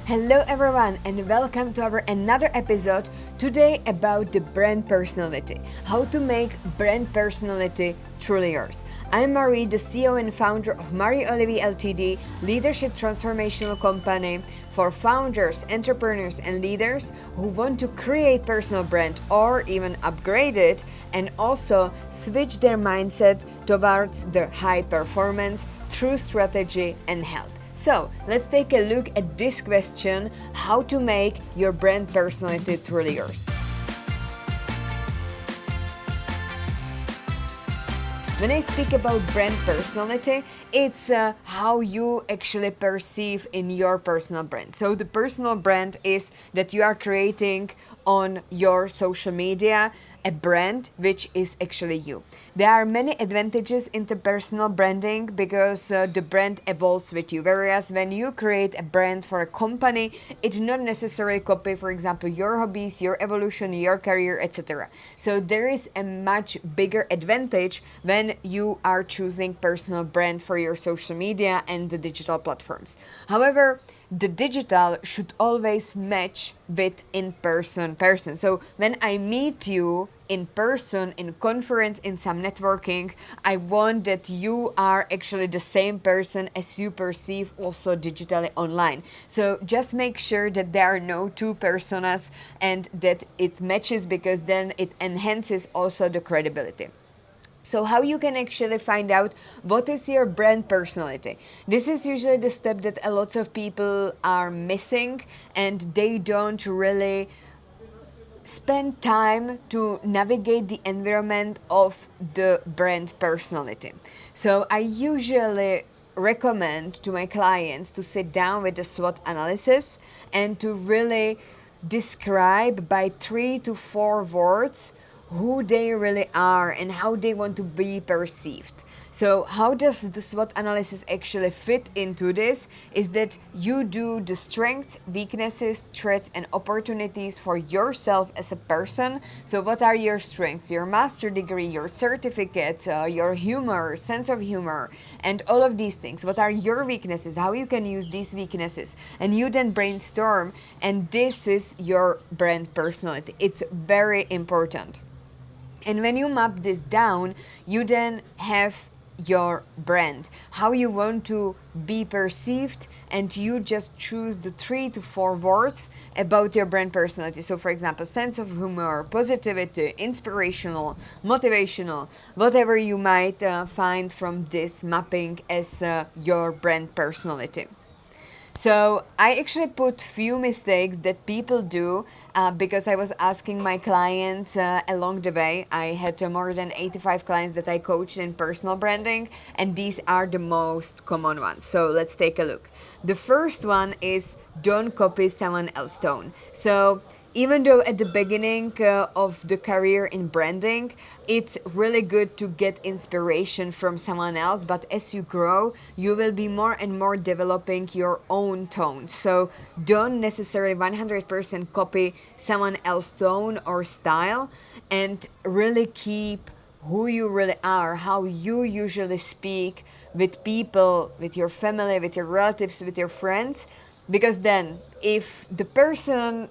Hello everyone and welcome to our another episode today about the brand personality. How to make brand personality truly yours. I'm Marie, the CEO and founder of Marie Olivier Ltd, leadership transformational company for founders, entrepreneurs and leaders who want to create personal brand or even upgrade it and also switch their mindset towards the high performance through strategy and health. So let's take a look at this question: how to make your brand personality truly yours. When I speak about brand personality, it's how you actually perceive in your personal brand. So the personal brand is that you are creating on your social media a brand which is actually you. There are many advantages in the personal branding because the brand evolves with you. Whereas when you create a brand for a company, it not necessarily copy, for example, your hobbies, your evolution, your career, etc. So there is a much bigger advantage when you are choosing personal brand for your social media and the digital platforms. However, the digital should always match with in-person person. So when I meet you in person, in conference, in some networking, I want that you are actually the same person as you perceive also digitally online. So just make sure that there are no two personas and that it matches, because then it enhances also the credibility. So how you can actually find out what is your brand personality? This is usually the step that a lot of people are missing, and they don't really spend time to navigate the environment of the brand personality. So I usually recommend to my clients to sit down with the SWOT analysis and to really describe by 3 to 4 words who they really are and how they want to be perceived. So how does the SWOT analysis actually fit into this is that you do the strengths, weaknesses, threats and opportunities for yourself as a person. So what are your strengths? Your master degree, your certificates, your humor, sense of humor, and all of these things. What are your weaknesses? How you can use these weaknesses? And you then brainstorm, and this is your brand personality. It's very important. And when you map this down, you then have your brand, how you want to be perceived, and you just choose the 3 to 4 words about your brand personality. So for example, sense of humor, positivity, inspirational, motivational, whatever you might find from this mapping as your brand personality. So I actually put few mistakes that people do because I was asking my clients along the way. I had more than 85 clients that I coached in personal branding, and these are the most common ones. So let's take a look. The first one is don't copy someone else's tone. So even though at the beginning of the career in branding, it's really good to get inspiration from someone else, but as you grow, you will be more and more developing your own tone. So don't necessarily 100% copy someone else's tone or style, and really keep who you really are, how you usually speak with people, with your family, with your relatives, with your friends, because then if the person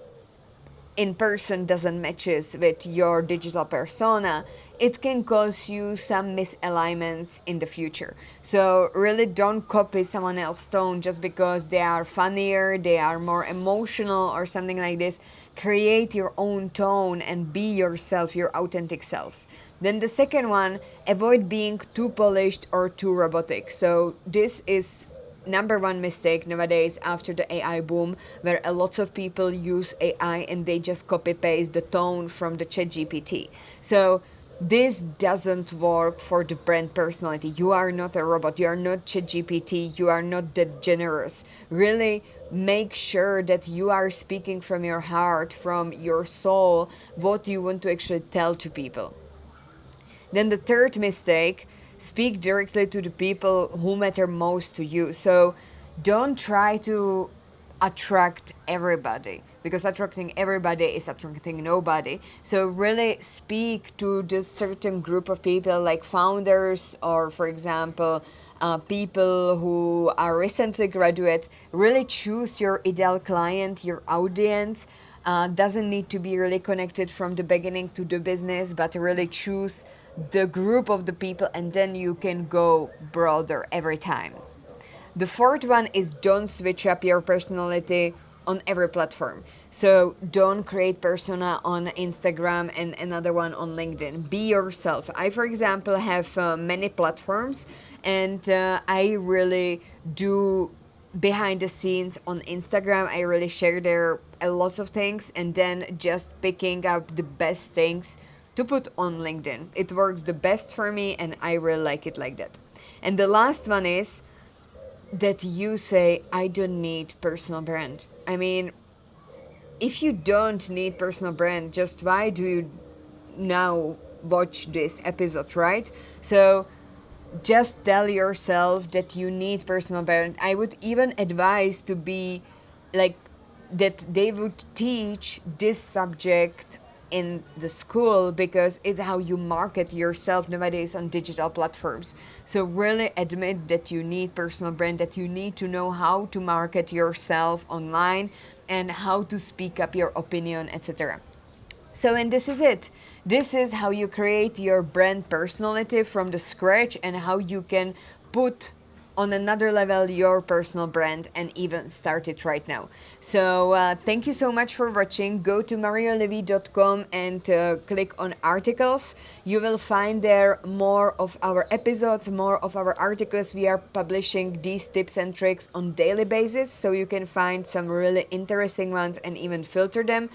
in person doesn't matches with your digital persona, it can cause you some misalignments in the future. So really don't copy someone else's tone just because they are funnier, they are more emotional or something like this. Create your own tone and be yourself, your authentic self. Then the second one, avoid being too polished or too robotic. So this is number one mistake nowadays after the AI boom, where a lot of people use AI and they just copy paste the tone from the ChatGPT. So this doesn't work for the brand personality. You are not a robot, you are not ChatGPT, you are not that generous. Really make sure that you are speaking from your heart, from your soul, what you want to actually tell to people. Then the third mistake, speak directly to the people who matter most to you. So don't try to attract everybody, because attracting everybody is attracting nobody. So really speak to the certain group of people like founders or, for example, people who are recently graduate, really choose your ideal client, your audience. Doesn't need to be really connected from the beginning to the business, but really choose the group of the people, and then you can go broader every time. The fourth one is don't switch up your personality on every platform. So don't create persona on Instagram and another one on LinkedIn. Be yourself. I, for example, have many platforms, and I really do behind the scenes on Instagram. I really share there a lot of things, and then just picking up the best things to put on LinkedIn. It works the best for me, and I really like it like that. And the last one is that you say, I don't need personal brand. I mean, if you don't need personal brand, just why do you now watch this episode, right? So just tell yourself that you need personal brand. I would even advise to be like that they would teach this subject in the school, because it's how you market yourself nowadays on digital platforms. So really admit that you need personal brand, that you need to know how to market yourself online and how to speak up your opinion, etc. So, and this is it. This is how you create your brand personality from the scratch, and how you can put on another level your personal brand and even start it right now. So thank you so much for watching. Go to mariolevy.com and click on articles. You will find there more of our episodes, more of our articles. We are publishing these tips and tricks on daily basis, so you can find some really interesting ones and even filter them.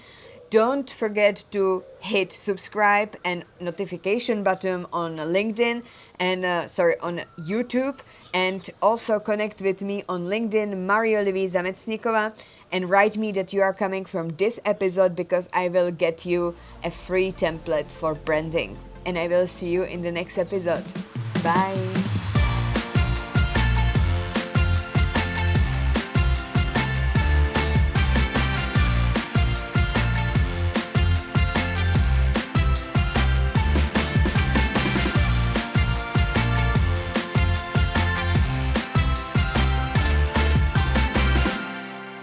Don't forget to hit subscribe and notification button on LinkedIn and on YouTube, and also connect with me on LinkedIn, Mariolevy Zametsnikova, and write me that you are coming from this episode, because I will get you a free template for branding. And I will see you in the next episode. Bye.